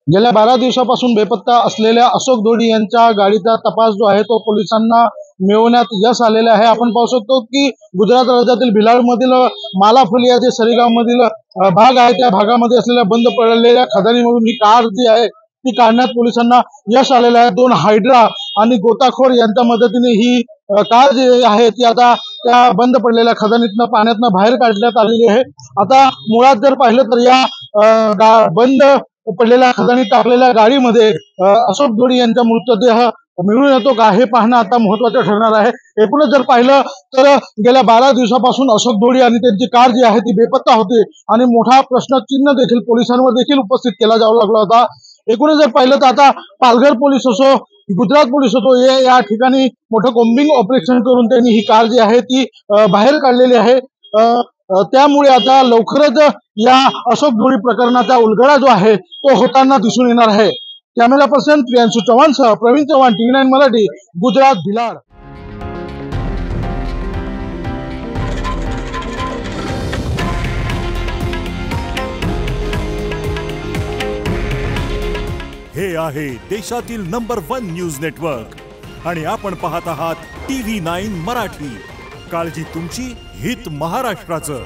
गेल्या 12 दिवसापासून बेपत्ता असलेल्या अशोक ढोडी यांच्या गाडीचा तपास जो आहे तो पोलिसांना मिळवण्यात यश आलेले आहे। आपण पाहू शकतो की गुजरात राज्यातील भिलाडमधील मालाफुली या जे सरीगावमधील भाग आहे त्या भागामध्ये असलेल्या बंद पडलेल्या खदानीमधून ही कार जी आहे ती काढण्यात पोलिसांना यश आलेलं आहे। 2 हायड्रा आणि गोताखोर यांच्या मदतीने ही कार जी आहे ती आता त्या बंद पडलेल्या खदानीतनं पाण्यातनं बाहेर काढण्यात आलेली आहे। आता मुळात जर पाहिलं तर या बंद पडलेल्या खदानीत टाकलेल्या गाडीमध्ये अशोक ढोडी यांचा मृतदेह मिळून येतो का हे पाहणं आता महत्वाचं ठरणार आहे। एकूणच जर पाहिलं तर गेल्या 12 दिवसापासून अशोक ढोडी आणि त्यांची कार जी आहे ती बेपत्ता होती आणि मोठा प्रश्नचिन्ह देखील पोलिसांवर देखील उपस्थित केला जाऊ लागला होता। एकूणच जर पाहिलं तर आता पालघर पोलीस असो गुजरात पोलीस असो या ठिकाणी मोठं कोम्बिंग ऑपरेशन करून त्यांनी ही कार जी आहे ती बाहेर काढलेली आहे। त्यामुळे आता लवकरच या अशोक ढोडी प्रकरणाचा उलगडा जो आहे तो होताना दिसून येणार आहे। कॅमेरा पर्सन प्रियांशु चव्हाण सह प्रवीण चव्हाण, TV9 मराठी, गुजरात, भिलाड। हे आहे देशातील नंबर 1 न्यूज नेटवर्क आणि आपण पाहत आहात TV9 मराठी। काळजी तुमची, हित महाराष्ट्राचं।